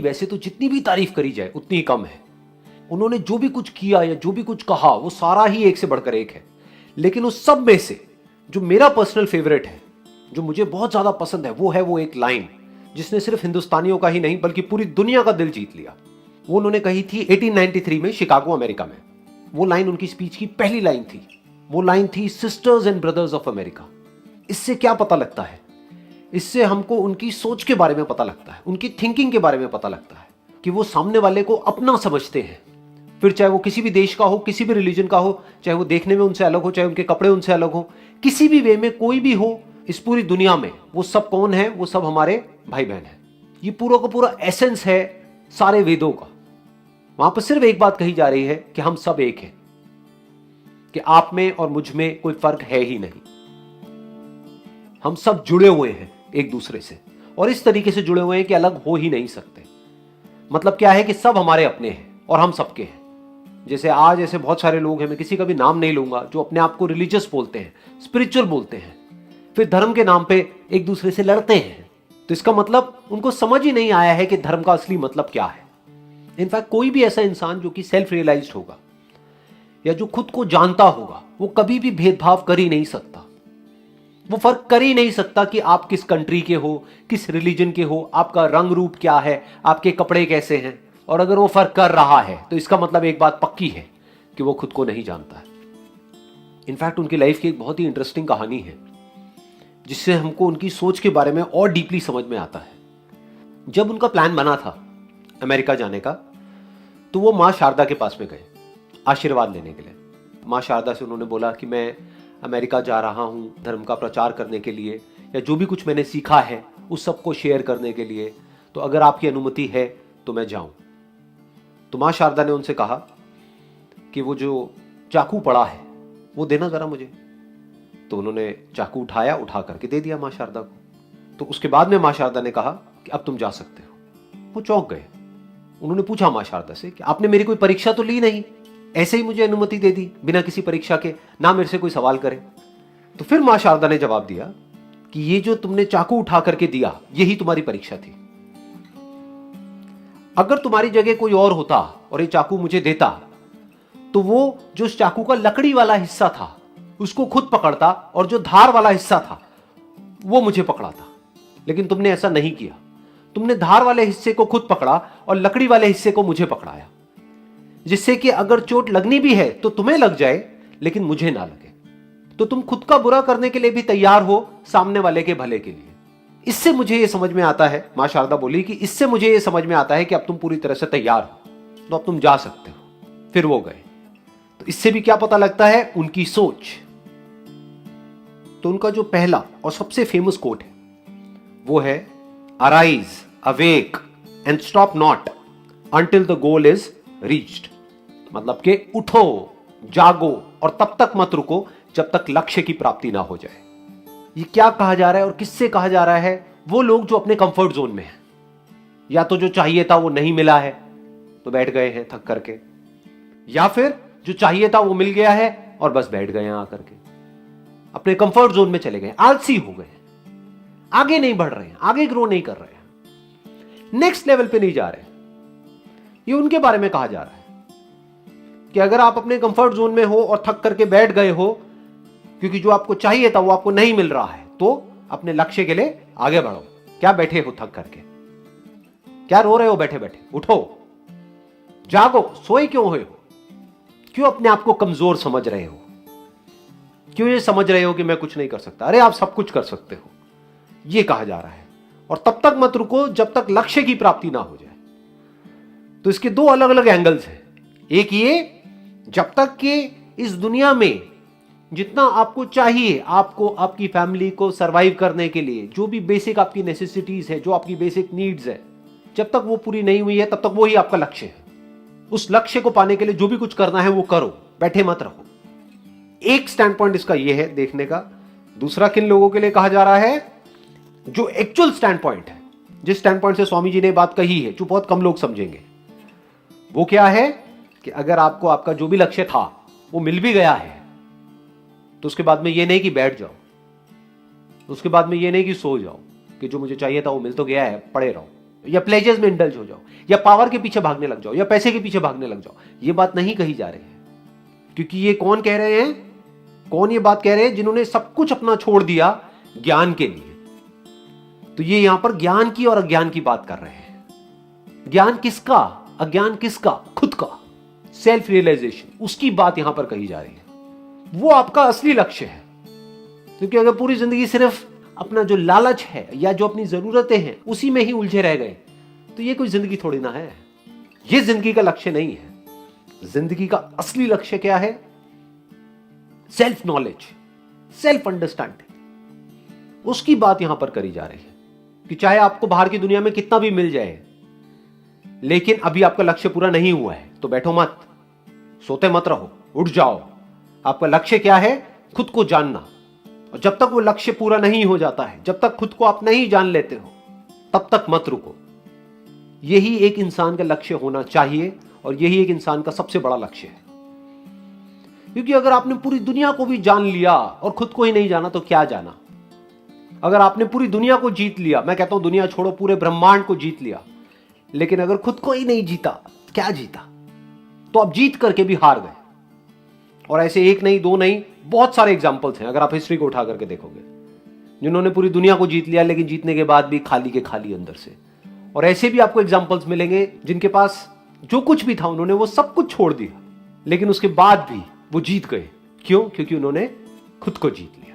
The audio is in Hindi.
वैसे तो जितनी भी तारीफ करी जाए उतनी ही कम है। उन्होंने जो भी कुछ किया या जो भी कुछ कहा वो सारा ही एक से बढ़कर एक है। लेकिन उस सब में से जो मेरा पर्सनल फेवरेट है, जो मुझे बहुत ज्यादा पसंद है, वो एक लाइन जिसने सिर्फ हिंदुस्तानियों का ही नहीं बल्कि पूरी दुनिया का दिल जीत लिया। वो उन्होंने कही थी 1893 में शिकागो, अमेरिका में। वो लाइन उनकी स्पीच की पहली लाइन थी। वो लाइन थी, sisters and brothers of America. इससे क्या पता लगता है? इससे हमको उनकी सोच के बारे में पता लगता है, उनकी थिंकिंग के बारे में पता लगता है कि वो सामने वाले को अपना समझते हैं। फिर चाहे वो किसी भी देश का हो, किसी भी रिलीजन का हो, चाहे वो देखने में उनसे अलग हो, चाहे उनके कपड़े उनसे अलग हो, किसी भी वे में कोई भी हो, इस पूरी दुनिया में वो सब कौन है? वो सब हमारे भाई बहन है। ये पूरा का पूरा एसेंस है सारे वेदों का। वहां पर सिर्फ एक बात कही जा रही है कि हम सब एक हैं, कि आप में और मुझ में कोई फर्क है ही नहीं। हम सब जुड़े हुए हैं एक दूसरे से, और इस तरीके से जुड़े हुए हैं कि अलग हो ही नहीं सकते। मतलब क्या है कि सब हमारे अपने हैं और हम सबके हैं। जैसे आज ऐसे बहुत सारे लोग हैं, मैं किसी का भी नाम नहीं लूंगा, जो अपने आप को रिलीजियस बोलते हैं, स्पिरिचुअल बोलते हैं, फिर धर्म के नाम पे एक दूसरे से लड़ते हैं। तो इसका मतलब उनको समझ ही नहीं आया है कि धर्म का असली मतलब क्या है। इनफैक्ट कोई भी ऐसा इंसान जो कि सेल्फ रियलाइज्ड होगा या जो खुद को जानता होगा, वो कभी भी भेदभाव कर ही नहीं सकता। वो फर्क कर ही नहीं सकता कि आप किस कंट्री के हो, किस रिलीजन के हो, आपका रंग रूप क्या है, आपके कपड़े कैसे हैं। और अगर वो फर्क कर रहा है तो इसका मतलब एक बात पक्की है कि वो खुद को नहीं जानता है। इनफैक्ट उनकी लाइफ की एक बहुत ही इंटरेस्टिंग कहानी है, जिससे हमको उनकी सोच के बारे में और डीपली समझ में आता है। जब उनका प्लान बना था अमेरिका जाने का, तो वो मां शारदा के पास में गए आशीर्वाद लेने के लिए। मां शारदा से उन्होंने बोला कि मैं अमेरिका जा रहा हूं धर्म का प्रचार करने के लिए, या जो भी कुछ मैंने सीखा है उस सबको शेयर करने के लिए, तो अगर आपकी अनुमति है तो मैं जाऊं। तो मां शारदा ने उनसे कहा कि वो जो चाकू पड़ा है वो देना जरा मुझे। तो उन्होंने चाकू उठाया, उठा करके दे दिया मां शारदा को। तो उसके बाद में मां शारदा ने कहा कि अब तुम जा सकते हो। वो चौंक गए। उन्होंने पूछा मां शारदा से कि आपने मेरी कोई परीक्षा तो ली नहीं, ऐसे ही मुझे अनुमति दे दी बिना किसी परीक्षा के, ना मेरे से कोई सवाल करे। तो फिर मां शारदा ने जवाब दिया कि ये जो तुमने चाकू उठा करके दिया, यही तुम्हारी परीक्षा थी। अगर तुम्हारी जगह कोई और होता और ये चाकू मुझे देता, तो वो जो उस चाकू का लकड़ी वाला हिस्सा था उसको खुद पकड़ता, और जो धार वाला हिस्सा था वो मुझे पकड़ाता। लेकिन तुमने ऐसा नहीं किया। तुमने धार वाले हिस्से को खुद पकड़ा और लकड़ी वाले हिस्से को मुझे पकड़ाया, जिससे कि अगर चोट लगनी भी है तो तुम्हें लग जाए लेकिन मुझे ना लगे। तो तुम खुद का बुरा करने के लिए भी तैयार हो सामने वाले के भले के लिए। इससे मुझे यह समझ में आता है, मां शारदा बोली कि इससे मुझे यह समझ में आता है कि अब तुम पूरी तरह से तैयार हो, तो अब तुम जा सकते हो। फिर वो गए। तो इससे भी क्या पता लगता है? उनकी सोच। तो उनका जो पहला और सबसे फेमस कोट है वो है, arise, awake and stop not until the goal is reached. मतलब कि उठो, जागो और तब तक मत रुको जब तक लक्ष्य की प्राप्ति ना हो जाए। ये क्या कहा जा रहा है और किससे कहा जा रहा है? वो लोग जो अपने कंफर्ट जोन में हैं, या तो जो चाहिए था वो नहीं मिला है तो बैठ गए हैं थक करके, या फिर जो चाहिए था वो मिल गया है और बस बैठ गए हैं आकर के, अपने कंफर्ट जोन में चले गए, आलसी हो गए, आगे नहीं बढ़ रहे हैं, आगे ग्रो नहीं कर रहे हैं, नेक्स्ट लेवल पे नहीं जा रहे हैं। ये उनके बारे में कहा जा रहा है कि अगर आप अपने कंफर्ट जोन में हो और थक करके बैठ गए हो क्योंकि जो आपको चाहिए था वो आपको नहीं मिल रहा है, तो अपने लक्ष्य के लिए आगे बढ़ो। क्या बैठे हो थक करके? क्या रो रहे हो बैठे बैठे? उठो, जागो, सोए क्यों हुए हो? क्यों अपने आप को कमजोर समझ रहे हो? क्यों ये समझ रहे हो कि मैं कुछ नहीं कर सकता? अरे आप सब कुछ कर सकते हो, ये कहा जा रहा है। और तब तक मत रुको जब तक लक्ष्य की प्राप्ति ना हो जाए। तो इसके दो अलग अलग एंगल्स हैं। एक ये, जब तक कि इस दुनिया में जितना आपको चाहिए, आपको आपकी फैमिली को सरवाइव करने के लिए जो भी बेसिक आपकी नेसेसिटीज है, जो आपकी बेसिक नीड्स है, जब तक वो पूरी नहीं हुई है तब तक वो ही आपका लक्ष्य है। उस लक्ष्य को पाने के लिए जो भी कुछ करना है वो करो, बैठे मत रहो। एक स्टैंड पॉइंट इसका ये है देखने का। दूसरा किन लोगों के लिए कहा जा रहा है? जो एक्चुअल स्टैंड पॉइंट है, जिस स्टैंड पॉइंट से स्वामी जी ने बात कही है, जो बहुत कम लोग समझेंगे, वो क्या है कि अगर आपको आपका जो भी लक्ष्य था वो मिल भी गया है, तो उसके बाद में ये नहीं कि बैठ जाओ, उसके बाद में ये नहीं कि सो जाओ, कि जो मुझे चाहिए था वो मिल तो गया है, पड़े रहो। या प्लेजर्स में इंडल्ज हो जाओ, या पावर के पीछे भागने लग जाओ, या पैसे के पीछे भागने लग जाओ। ये बात नहीं कही जा रही है, क्योंकि ये कौन कह रहे हैं, कौन ये बात कह रहे हैं? जिन्होंने सब कुछ अपना छोड़ दिया ज्ञान के लिए। तो ये यहां पर ज्ञान की और अज्ञान की बात कर रहे हैं। ज्ञान किसका, अज्ञान किसका? खुद का, सेल्फ रियलाइजेशन, उसकी बात यहां पर कही जा रही है। वो आपका असली लक्ष्य है। क्योंकि अगर पूरी जिंदगी सिर्फ अपना जो लालच है या जो अपनी जरूरतें हैं उसी में ही उलझे रह गए, तो ये कोई जिंदगी थोड़ी ना है। ये जिंदगी का लक्ष्य नहीं है। जिंदगी का असली लक्ष्य क्या है? सेल्फ नॉलेज, सेल्फ अंडरस्टैंडिंग, उसकी बात यहां पर करी जा रही है। कि चाहे आपको बाहर की दुनिया में कितना भी मिल जाए, लेकिन अभी आपका लक्ष्य पूरा नहीं हुआ है तो बैठो मत, सोते मत रहो, उठ जाओ। आपका लक्ष्य क्या है? खुद को जानना। और जब तक वो लक्ष्य पूरा नहीं हो जाता है, जब तक खुद को आप नहीं जान लेते हो, तब तक मत रुको। यही एक इंसान का लक्ष्य होना चाहिए और यही एक इंसान का सबसे बड़ा लक्ष्य है। क्योंकि अगर आपने पूरी दुनिया को भी जान लिया और खुद को ही नहीं जाना तो क्या जाना? अगर आपने पूरी दुनिया को जीत लिया, मैं कहता हूं दुनिया छोड़ो, पूरे ब्रह्मांड को जीत लिया, लेकिन अगर खुद को ही नहीं जीता, क्या जीता? तो आप जीत करके भी हार गए। और ऐसे एक नहीं, दो नहीं, बहुत सारे एग्जाम्पल्स हैं अगर आप हिस्ट्री को उठा करके देखोगे, जिन्होंने पूरी दुनिया को जीत लिया लेकिन जीतने के बाद भी खाली के खाली अंदर से। और ऐसे भी आपको एग्जाम्पल्स मिलेंगे जिनके पास जो कुछ भी था उन्होंने वो सब कुछ छोड़ दिया, लेकिन उसके बाद भी वो जीत गए। क्यों? क्योंकि उन्होंने खुद को जीत लिया।